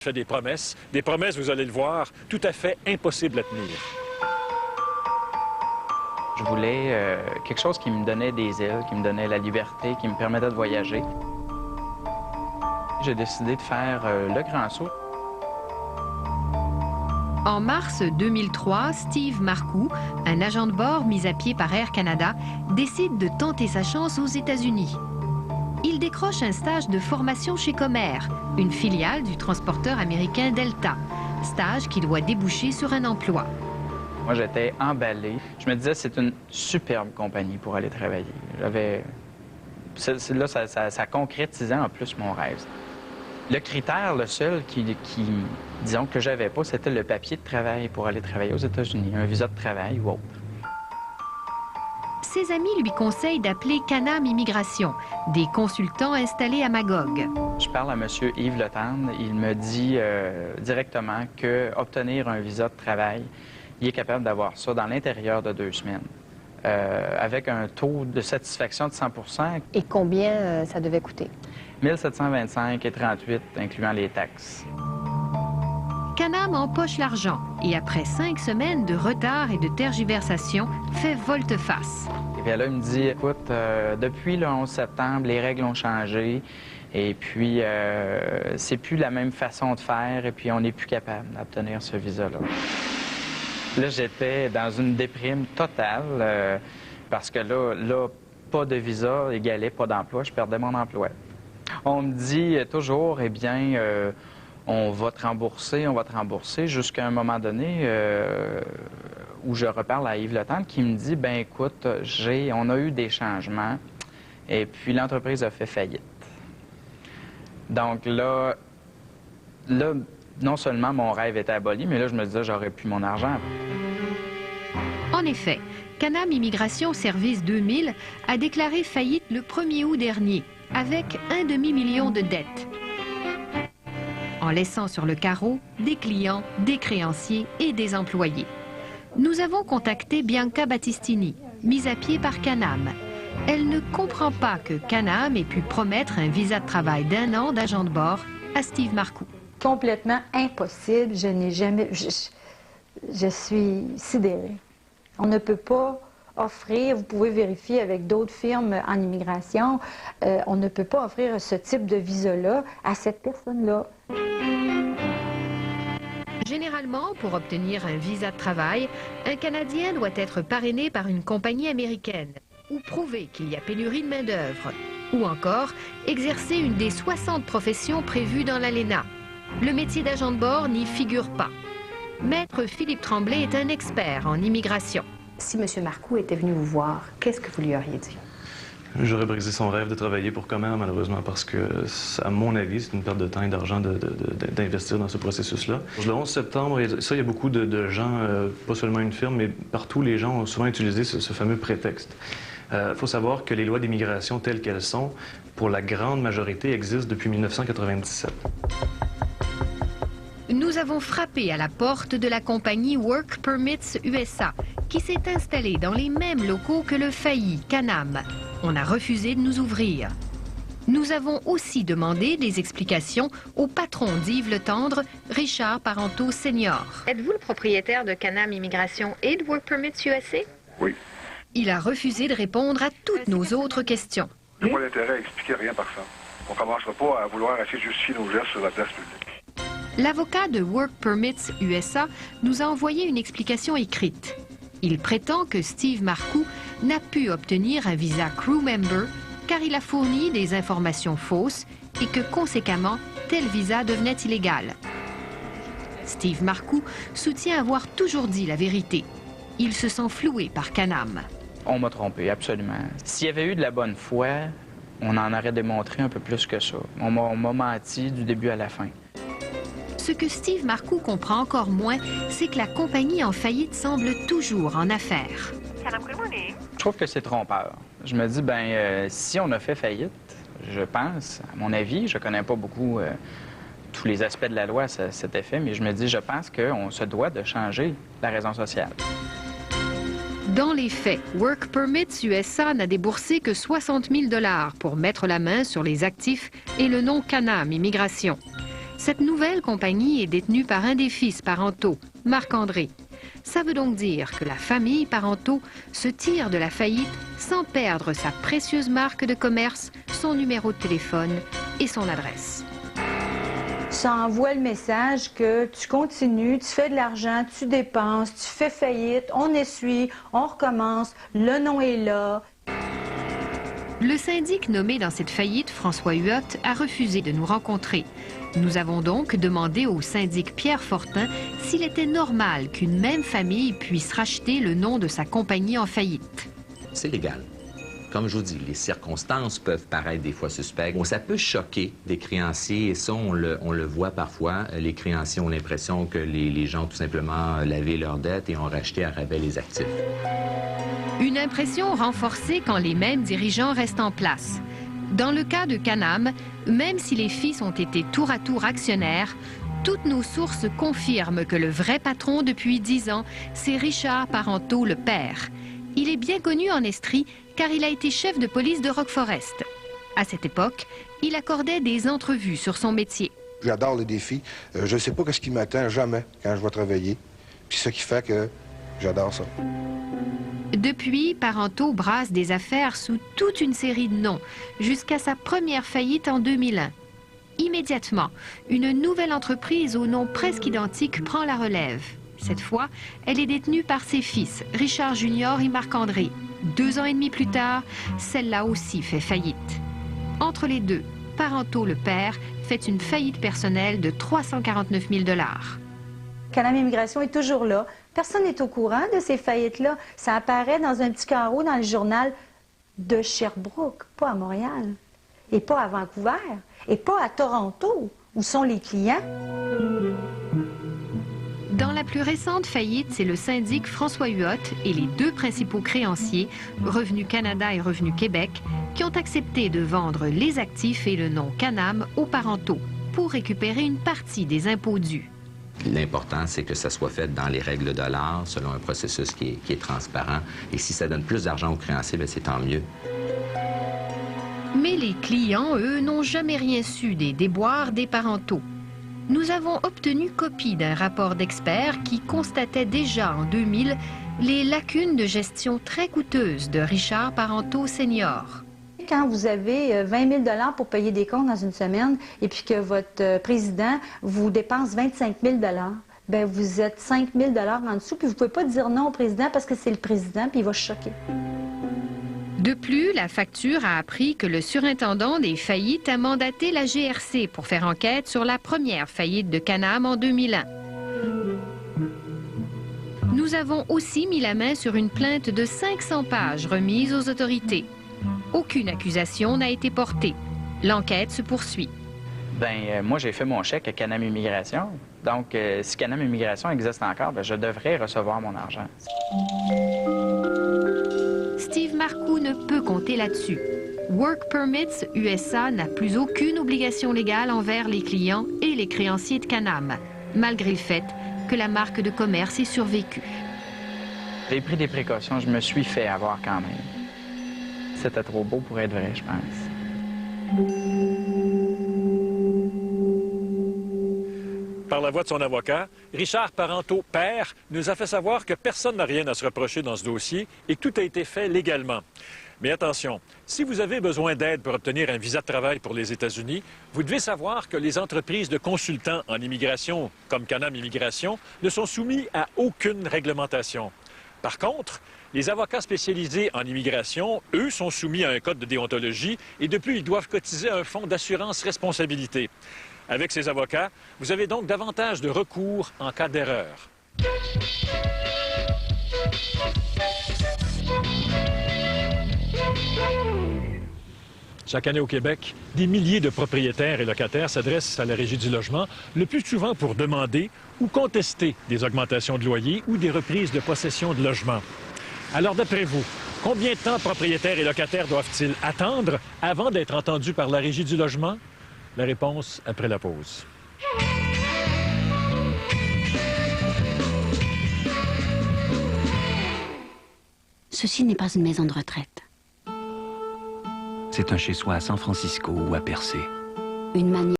Je fais des promesses, vous allez le voir, tout à fait impossibles à tenir. Je voulais quelque chose qui me donnait des ailes, qui me donnait la liberté, qui me permettait de voyager. J'ai décidé de faire le grand saut. En mars 2003, Steve Marcoux, un agent de bord mis à pied par Air Canada, décide de tenter sa chance aux États-Unis. Il décroche un stage de formation chez Comair, une filiale du transporteur américain Delta. Stage qui doit déboucher sur un emploi. Moi, j'étais emballé. Je me disais, c'est une superbe compagnie pour aller travailler. Là, ça concrétisait en plus mon rêve. Le critère, le seul disons, que j'avais pas, c'était le papier de travail pour aller travailler aux États-Unis, un visa de travail ou autre. Ses amis lui conseillent d'appeler Canam Immigration, des consultants installés à Magog. Je parle à M. Yves Letendre. Il me dit directement qu'obtenir un visa de travail, il est capable d'avoir ça dans l'intérieur de 2 semaines, avec un taux de satisfaction de 100 %. Et combien ça devait coûter? 1725,38 incluant les taxes. Canam empoche l'argent et après 5 semaines de retard et de tergiversation, fait volte-face. Et puis là, il me dit, écoute, depuis le 11 septembre, les règles ont changé et puis c'est plus la même façon de faire et puis on n'est plus capable d'obtenir ce visa-là. Là, j'étais dans une déprime totale parce que là, pas de visa égalait pas d'emploi, je perdais mon emploi. On me dit toujours, eh bien, on va te rembourser, jusqu'à un moment donné où je reparle à Yves Letendre qui me dit, ben écoute, on a eu des changements et puis l'entreprise a fait faillite. Donc là, non seulement mon rêve était aboli, mais là, je me disais, j'aurais plus mon argent. En effet, Canam Immigration Service 2000 a déclaré faillite le 1er août dernier, avec un demi-million de dettes, en laissant sur le carreau des clients, des créanciers et des employés. Nous avons contacté Bianca Battistini, mise à pied par Canam. Elle ne comprend pas que Canam ait pu promettre un visa de travail d'1 an d'agent de bord à Steve Marcoux. Complètement impossible. Je n'ai jamais... Je suis sidérée. On ne peut pas offrir, vous pouvez vérifier avec d'autres firmes en immigration, on ne peut pas offrir ce type de visa-là à cette personne-là. Généralement, pour obtenir un visa de travail, un Canadien doit être parrainé par une compagnie américaine ou prouver qu'il y a pénurie de main-d'œuvre, ou encore exercer une des 60 professions prévues dans l'ALENA. Le métier d'agent de bord n'y figure pas. Maître Philippe Tremblay est un expert en immigration. Si M. Marcoux était venu vous voir, qu'est-ce que vous lui auriez dit? J'aurais brisé son rêve de travailler pour Comair, malheureusement, parce que, à mon avis, c'est une perte de temps et d'argent d'investir dans ce processus-là. Le 11 septembre, il y a beaucoup de gens, pas seulement une firme, mais partout, les gens ont souvent utilisé ce fameux prétexte. Il faut savoir que les lois d'immigration telles qu'elles sont, pour la grande majorité, existent depuis 1997. Nous avons frappé à la porte de la compagnie Work Permits USA, qui s'est installée dans les mêmes locaux que le failli Canam. On a refusé de nous ouvrir. Nous avons aussi demandé des explications au patron d'Yves Letendre, Richard Parenteau Senior. Êtes-vous le propriétaire de Canam Immigration et de Work Permits USA? Oui. Il a refusé de répondre à toutes nos autres questions. Il n'y a pas d'intérêt à expliquer rien par ça. On ne commencera pas à vouloir essayer de justifier nos gestes sur la place publique. L'avocat de Work Permits USA nous a envoyé une explication écrite. Il prétend que Steve Marcoux n'a pu obtenir un visa crew member car il a fourni des informations fausses et que, conséquemment, tel visa devenait illégal. Steve Marcoux soutient avoir toujours dit la vérité. Il se sent floué par Canam. On m'a trompé, absolument. S'il y avait eu de la bonne foi, on en aurait démontré un peu plus que ça. On m'a menti du début à la fin. Ce que Steve Marcoux comprend encore moins, c'est que la compagnie en faillite semble toujours en affaires. Je trouve que c'est trompeur. Je me dis, si on a fait faillite, je pense, à mon avis, je connais pas beaucoup tous les aspects de la loi à cet effet, mais je me dis, je pense qu'on se doit de changer la raison sociale. Dans les faits, Work Permits USA n'a déboursé que 60 000 $ pour mettre la main sur les actifs et le nom Canam Immigration. Cette nouvelle compagnie est détenue par un des fils Parenteau, Marc-André. Ça veut donc dire que la famille Parenteau se tire de la faillite sans perdre sa précieuse marque de commerce, son numéro de téléphone et son adresse. Ça envoie le message que tu continues, tu fais de l'argent, tu dépenses, tu fais faillite, on essuie, on recommence, le nom est là. Le syndic nommé dans cette faillite, François Huot, a refusé de nous rencontrer. Nous avons donc demandé au syndic Pierre Fortin s'il était normal qu'une même famille puisse racheter le nom de sa compagnie en faillite. C'est légal. Comme je vous dis, les circonstances peuvent paraître des fois suspectes. Bon, ça peut choquer des créanciers et ça, on le voit parfois. Les créanciers ont l'impression que les gens ont tout simplement lavé leurs dettes et ont racheté à rabais les actifs. Une impression renforcée quand les mêmes dirigeants restent en place. Dans le cas de Canam, même si les fils ont été tour à tour actionnaires, toutes nos sources confirment que le vrai patron depuis 10 ans, c'est Richard Parenteau, le père. Il est bien connu en Estrie car il a été chef de police de Rock-Forest. À cette époque, il accordait des entrevues sur son métier. J'adore les défis. Je ne sais pas ce qui m'attend jamais quand je vais travailler. Puis c'est ce qui fait que j'adore ça. Depuis, Parenteau brasse des affaires sous toute une série de noms, jusqu'à sa première faillite en 2001. Immédiatement, une nouvelle entreprise au nom presque identique prend la relève. Cette fois, elle est détenue par ses fils, Richard Junior et Marc-André. 2 ans et demi plus tard, celle-là aussi fait faillite. Entre les deux, Parenteau, le père, fait une faillite personnelle de 349 000 $. Canam Immigration est toujours là. Personne n'est au courant de ces faillites-là. Ça apparaît dans un petit carreau dans le journal de Sherbrooke, pas à Montréal, et pas à Vancouver, et pas à Toronto, où sont les clients. Dans la plus récente faillite, c'est le syndic François Huot et les 2 principaux créanciers, Revenu Canada et Revenu Québec, qui ont accepté de vendre les actifs et le nom Canam aux Parenteau pour récupérer une partie des impôts dus. L'important, c'est que ça soit fait dans les règles de l'art, selon un processus qui est transparent. Et si ça donne plus d'argent aux créanciers, bien, c'est tant mieux. Mais les clients, eux, n'ont jamais rien su des déboires des Parenteau. Nous avons obtenu copie d'un rapport d'experts qui constatait déjà en 2000 les lacunes de gestion très coûteuses de Richard Parenteau Senior. Quand vous avez 20 000 $ pour payer des comptes dans une semaine et puis que votre président vous dépense 25 000 $, bien, vous êtes 5 000 $ en dessous, puis vous ne pouvez pas dire non au président parce que c'est le président, puis il va se choquer. De plus, la facture a appris que le surintendant des faillites a mandaté la GRC pour faire enquête sur la première faillite de Canam en 2001. Nous avons aussi mis la main sur une plainte de 500 pages remise aux autorités. Aucune accusation n'a été portée. L'enquête se poursuit. Moi, j'ai fait mon chèque à Canam Immigration. Donc, si Canam Immigration existe encore, je devrais recevoir mon argent. Steve Marcoux ne peut compter là-dessus. Work Permits USA n'a plus aucune obligation légale envers les clients et les créanciers de Canam, malgré le fait que la marque de commerce ait survécu. J'ai pris des précautions, je me suis fait avoir quand même. C'était trop beau pour être vrai, je pense. Par la voix de son avocat, Richard Parenteau, père, nous a fait savoir que personne n'a rien à se reprocher dans ce dossier et que tout a été fait légalement. Mais attention, si vous avez besoin d'aide pour obtenir un visa de travail pour les États-Unis, vous devez savoir que les entreprises de consultants en immigration, comme Canam Immigration, ne sont soumis à aucune réglementation. Par contre, les avocats spécialisés en immigration, eux, sont soumis à un code de déontologie et de plus, ils doivent cotiser un fonds d'assurance responsabilité. Avec ces avocats, vous avez donc davantage de recours en cas d'erreur. Chaque année au Québec, des milliers de propriétaires et locataires s'adressent à la Régie du logement, le plus souvent pour demander ou contester des augmentations de loyer ou des reprises de possession de logement. Alors, d'après vous, combien de temps propriétaires et locataires doivent-ils attendre avant d'être entendus par la Régie du logement? La réponse après la pause. Ceci n'est pas une maison de retraite. C'est un chez-soi à San Francisco ou à Percé. Une manière